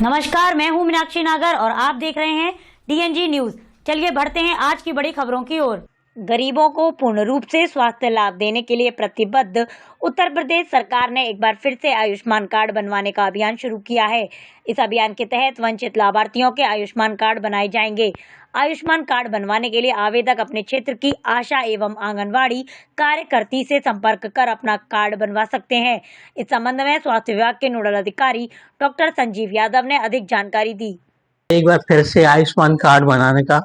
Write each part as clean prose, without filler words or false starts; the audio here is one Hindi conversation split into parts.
नमस्कार, मैं हूं मीनाक्षी नागर और आप देख रहे हैं DNG न्यूज। चलिए बढ़ते हैं आज की बड़ी खबरों की ओर। गरीबों को पूर्ण रूप से स्वास्थ्य लाभ देने के लिए प्रतिबद्ध उत्तर प्रदेश सरकार ने एक बार फिर से आयुष्मान कार्ड बनवाने का अभियान शुरू किया है। इस अभियान के तहत वंचित लाभार्थियों के आयुष्मान कार्ड बनाए जाएंगे। आयुष्मान कार्ड बनवाने के लिए आवेदक अपने क्षेत्र की आशा एवं आंगनवाड़ी कार्यकर्ती से संपर्क कर अपना कार्ड बनवा सकते हैं। इस संबंध में स्वास्थ्य विभाग के नोडल अधिकारी डॉक्टर संजीव यादव ने अधिक जानकारी दी। एक बार फिर से आयुष्मान कार्ड बनाने का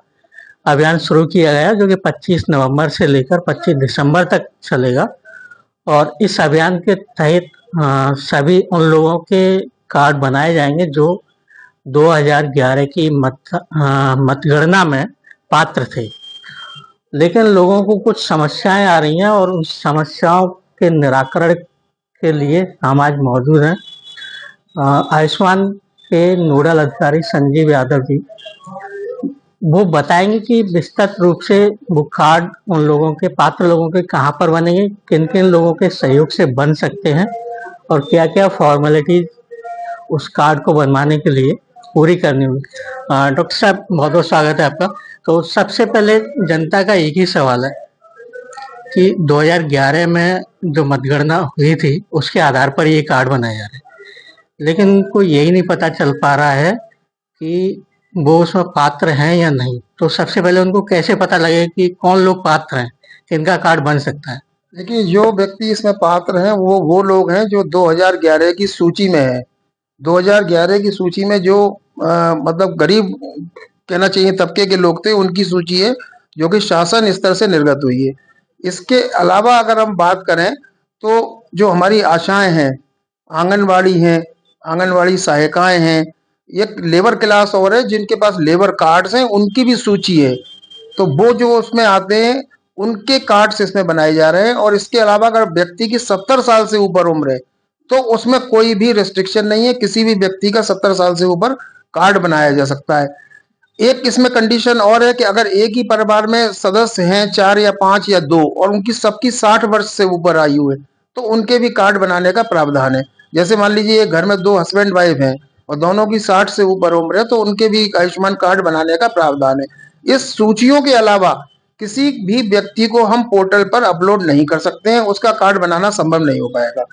अभियान शुरू किया गया जो कि 25 नवंबर से लेकर 25 दिसंबर तक चलेगा और इस अभियान के तहत सभी उन लोगों के कार्ड बनाए जाएंगे जो 2011 की मतगणना में पात्र थे, लेकिन लोगों को कुछ समस्याएं आ रही हैं और उन समस्याओं के निराकरण के लिए हम आज मौजूद हैं। आयुष्मान के नोडल अधिकारी संजीव यादव जी वो बताएंगे कि विस्तृत रूप से वो कार्ड उन लोगों के पात्र लोगों के कहाँ पर बनेंगे, किन किन लोगों के सहयोग से बन सकते हैं और क्या क्या फॉर्मेलिटीज उस कार्ड को बनवाने के लिए पूरी करनी होगी। डॉक्टर साहब बहुत बहुत स्वागत है आपका। तो सबसे पहले जनता का एक ही सवाल है कि 2011 में जो मतगणना हुई थी उसके आधार पर ये कार्ड बनाए जा रहे हैं, लेकिन उनको यही नहीं पता चल पा रहा है कि वो उसमें पात्र हैं या नहीं। तो सबसे पहले उनको कैसे पता लगे कि कौन लोग पात्र हैं, किनका कार्ड बन सकता है? देखिए, जो व्यक्ति इसमें पात्र हैं वो लोग हैं जो 2011 की सूची में है। 2011 की सूची में जो मतलब गरीब कहना चाहिए तबके के लोग थे, उनकी सूची है जो कि शासन स्तर से निर्गत हुई है। इसके अलावा अगर हम बात करें तो जो हमारी आशाएं हैं, आंगनवाड़ी हैं, आंगनवाड़ी सहायिकाएं हैं, एक लेबर क्लास और है जिनके पास लेबर कार्ड्स हैं, उनकी भी सूची है। तो वो जो उसमें आते हैं उनके कार्ड्स इसमें बनाए जा रहे हैं। और इसके अलावा अगर व्यक्ति की 70 साल से ऊपर उम्र है तो उसमें कोई भी रिस्ट्रिक्शन नहीं है, किसी भी व्यक्ति का 70 साल से ऊपर कार्ड बनाया जा सकता है। एक इसमें कंडीशन और है कि अगर एक ही परिवार में सदस्य हैं 4 या 5 या 2 और उनकी सबकी 60 वर्ष से ऊपर आयु है तो उनके भी कार्ड बनाने का प्रावधान है। जैसे मान लीजिए एक घर में 2 हस्बैंड वाइफ हैं और दोनों की 60 से ऊपर उम्र है तो उनके भी आयुष्मान कार्ड बनाने का प्रावधान है। इस सूचियों के अलावा किसी भी व्यक्ति को हम पोर्टल पर अपलोड नहीं कर सकते हैं, उसका कार्ड बनाना संभव नहीं हो पाएगा।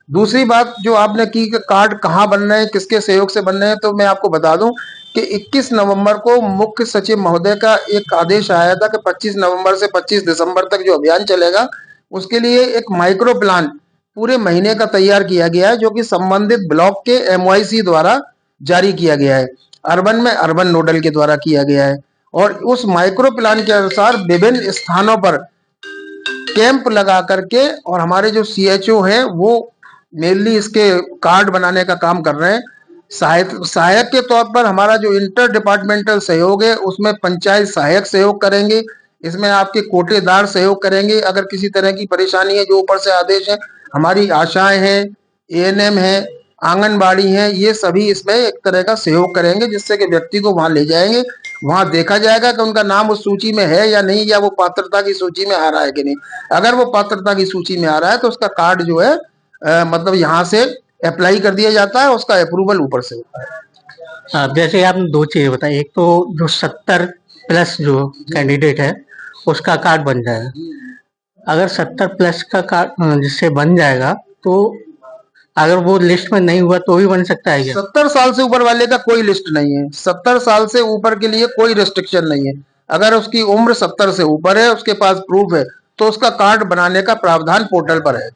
दूसरी बात जो आपने की कि कार्ड कहाँ बन रहे हैं, किसके सहयोग से बन रहे हैं, तो मैं आपको बता दूं कि 21 नवंबर को मुख्य सचिव महोदय का एक आदेश आया था कि 25 नवंबर से 25 दिसंबर तक जो अभियान चलेगा उसके लिए एक माइक्रो प्लान पूरे महीने का तैयार किया गया है जो कि संबंधित ब्लॉक के MYC द्वारा जारी किया गया है। अर्बन में अर्बन नोडल के द्वारा किया गया है और उस माइक्रो प्लान के अनुसार विभिन्न स्थानों पर कैंप लगा करके और हमारे जो CHO हैं वो मेनली इसके कार्ड बनाने का काम कर रहे हैं। सहायक के तौर पर हमारा जो इंटर डिपार्टमेंटल सहयोग है उसमें पंचायत सहायक सहयोग करेंगे, इसमें आपके कोटेदार सहयोग करेंगे। अगर किसी तरह की परेशानी है जो ऊपर से आदेश है, हमारी आशाएं हैं, ANM है, आंगनबाड़ी हैं, ये सभी इसमें एक तरह का सहयोग करेंगे जिससे कि व्यक्ति को वहां ले जाएंगे, वहां देखा जाएगा कि उनका नाम उस सूची में है या नहीं, या वो पात्रता की सूची में आ रहा है कि नहीं। अगर वो पात्रता की सूची में आ रहा है तो उसका कार्ड जो है मतलब यहाँ से अप्लाई कर दिया जाता है, उसका अप्रूवल ऊपर से होता है। जैसे आपने 2 चीजें बताई, एक तो जो 70 प्लस जो कैंडिडेट है उसका कार्ड बन जाएगा। अगर 70 प्लस का कार्ड जिससे बन जाएगा तो अगर वो लिस्ट में नहीं हुआ तो भी बन सकता है क्या? 70 साल से ऊपर वाले का कोई लिस्ट नहीं है। 70 साल से ऊपर के लिए कोई रेस्ट्रिक्शन नहीं है। अगर उसकी उम्र 70 से ऊपर है, उसके पास प्रूफ है, तो उसका कार्ड बनाने का प्रावधान पोर्टल पर है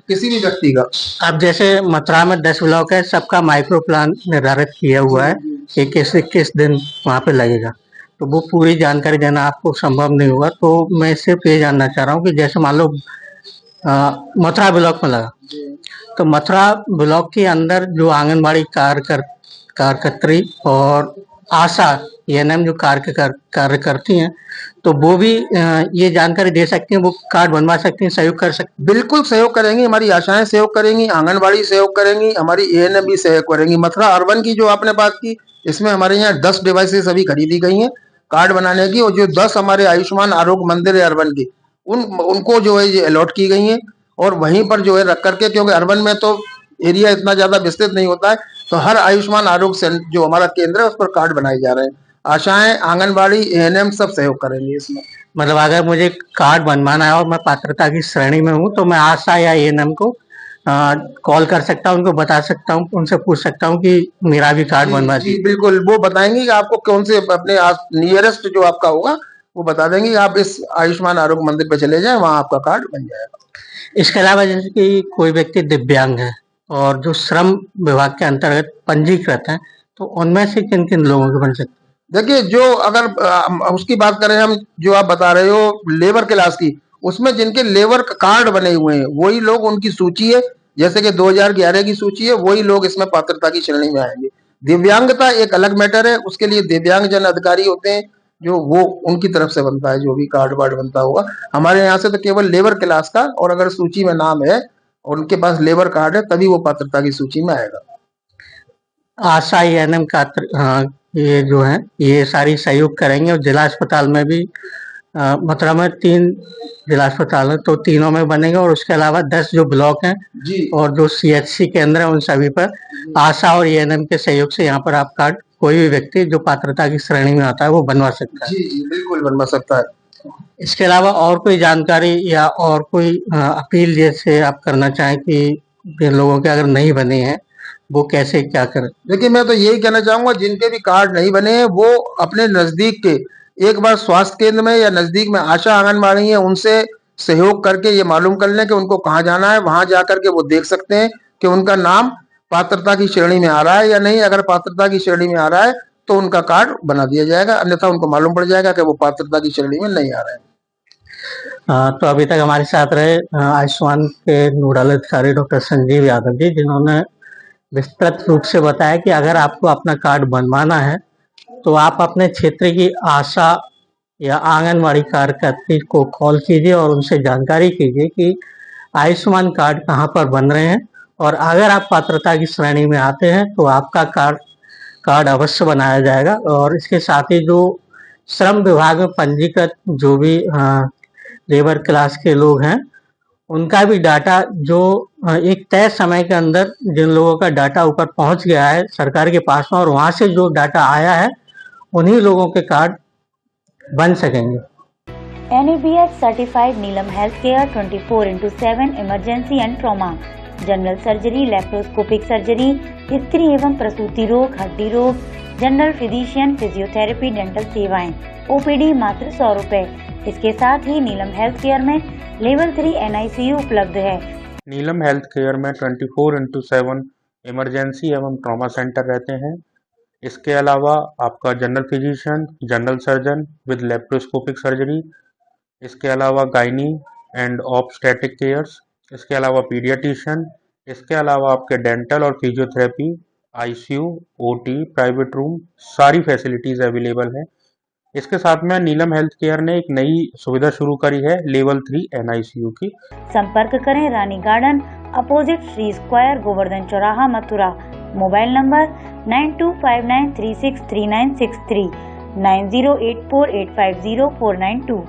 किसी भी व्यक्ति का। अब जैसे मथुरा में 10 ब्लॉक है, सबका माइक्रो प्लान निर्धारित किया हुआ है कि किस दिन वहाँ पे लगेगा, तो वो पूरी जानकारी देना आपको संभव नहीं होगा। तो मैं सिर्फ ये जानना चाह रहा हूँ कि जैसे मान लो मथुरा ब्लॉक में लगा तो मथुरा ब्लॉक के अंदर जो आंगनबाड़ी कार्यकर्त्री और आशा ANM जो कार्य करती हैं तो वो भी ये जानकारी दे सकती हैं, वो कार्ड बनवा सकती हैं, सहयोग कर सकती हैं। बिल्कुल सहयोग करेंगी, हमारी आशाएं सहयोग करेंगी, आंगनबाड़ी सहयोग करेंगी, हमारी ANM भी सहयोग करेंगी। मथुरा अर्बन की जो आपने बात की, इसमें हमारे यहाँ 10 डिवाइसेस अभी खरीदी गई हैं कार्ड बनाने की, और जो 10 हमारे आयुष्मान आरोग्य मंदिर है अर्बन की, उनको जो है ये अलॉट की गई हैं और वहीं पर जो है रख करके, क्योंकि अर्बन में तो एरिया इतना ज्यादा विस्तृत नहीं होता है, तो हर आयुष्मान आरोग्य सेंटर जो हमारा केंद्र है उस पर कार्ड बनाए जा रहे हैं। आशाएं, आंगनबाड़ी, एएनएम सब सहयोग करेंगे इसमें। मतलब अगर मुझे कार्ड बनवाना है और मैं पात्रता की श्रेणी में हूँ तो मैं आशा या एएनएम को कॉल कर सकता हूँ, उनको बता सकता हूँ, उनसे पूछ सकता हूँ कि मेरा भी कार्ड बनवा जी बिल्कुल, वो बताएंगे कि आपको कौन से अपने नियरेस्ट जो आपका होगा वो बता देंगे। आप इस आयुष्मान आरोग्य मंदिर पे चले जाएं, वहां आपका कार्ड बन जाएगा। इसके अलावा जैसे कि कोई व्यक्ति दिव्यांग है और जो श्रम विभाग के अंतर्गत पंजीकृत हैं, तो उनमें से किन किन लोगों के बन सकते हैं? देखिए, जो अगर उसकी बात करें हम, जो आप बता रहे हो लेबर क्लास की, उसमें जिनके लेबर कार्ड बने हुए हैं वही लोग, उनकी सूची है, जैसे कि 2011 की सूची है, वही लोग इसमें पात्रता की श्रेणी में आएंगे। दिव्यांगता एक अलग मैटर है, उसके लिए दिव्यांग जन अधिकारी होते हैं, जो वो उनकी तरफ से बनता है, जो भी कार्ड वार्ड बनता होगा। हमारे यहाँ से तो केवल लेबर क्लास का, और अगर सूची में नाम है और उनके पास लेबर कार्ड है तभी वो पात्रता की सूची में आएगा। आशा एएनएम का ये जो है ये सारी सहयोग करेंगे और जिला अस्पताल में भी मथुरा में 3 जिला अस्पताल है, तो तीनों में बनेंगे और उसके अलावा 10 जो ब्लॉक हैं जी और जो सीएचसी केंद्र है उन सभी पर आशा और एएनएम के सहयोग से यहाँ पर आप कार्ड कोई भी व्यक्ति जो पात्रता की श्रेणी में आता है वो बनवा सकता है। जी बिल्कुल बनवा सकता है। इसके अलावा और कोई जानकारी या और कोई अपील जैसे आप करना चाहें कि जिन लोगों के अगर नहीं बने हैं वो कैसे क्या करें? देखिए, मैं तो यही कहना चाहूंगा, जिनके भी कार्ड नहीं बने हैं वो अपने नजदीक के एक बार स्वास्थ्य केंद्र में या नजदीक में आशा आंगनबाड़ी है उनसे सहयोग करके ये मालूम कर लें कि उनको कहाँ जाना है। वहां जाकर के वो देख सकते हैं कि उनका नाम पात्रता की श्रेणी में आ रहा है या नहीं। अगर पात्रता की श्रेणी में आ रहा है तो उनका कार्ड बना दिया जाएगा, अन्यथा उनको मालूम पड़ जाएगा कि वो पात्रता की श्रेणी में नहीं आ रहे हैं। तो अभी तक हमारे साथ रहे आयुष्मान के नोडल अधिकारी डॉक्टर संजीव यादव जी, जिन्होंने विस्तृत रूप से बताया कि अगर आपको अपना कार्ड बनवाना है तो आप अपने क्षेत्र की आशा या आंगनवाड़ी कार्यकर्त्री को कॉल कीजिए और उनसे जानकारी कीजिए कि आयुष्मान कार्ड कहाँ पर बन रहे हैं, और अगर आप पात्रता की श्रेणी में आते हैं तो आपका कार्ड अवश्य बनाया जाएगा। और इसके साथ ही जो श्रम विभाग में पंजीकृत जो भी लेबर क्लास के लोग हैं उनका भी डाटा, जो एक तय समय के अंदर जिन लोगों का डाटा ऊपर पहुंच गया है सरकार के पास में और वहां से जो डाटा आया है उन्हीं लोगों के कार्ड बन सकेंगे। NABH certified Neelam health care 24/7 emergency and trauma, general surgery, laparoscopic surgery, स्त्री एवं प्रसूति रोग, हड्डी रोग, जनरल फिजिशियन, फिजियोथेरेपी, डेंटल सेवाएं, OPD मात्र 100 रुपए। इसके साथ ही नीलम हेल्थ केयर में लेवल 3 NICU उपलब्ध है। नीलम हेल्थ केयर में 24/7 इमरजेंसी एवं ट्रॉमा सेंटर रहते हैं। इसके अलावा आपका general physician, general surgeon with laparoscopic surgery, इसके अलावा गायनी एंड ऑब्स्टेटिक केयर्स, इसके अलावा पीडियाट्रिशियन, इसके अलावा आपके डेंटल और physiotherapy, ICU, OT, private room, सारी फैसिलिटीज़ अवेलेबल हैं। इसके साथ में नीलम हेल्थ केयर ने एक नई सुविधा शुरू करी है लेवल 3 NICU की। संपर्क करें Rani Garden opposite Shri Square, Govardhan चौराहा, मथुरा। Mobile number 9259363963, 9084850492।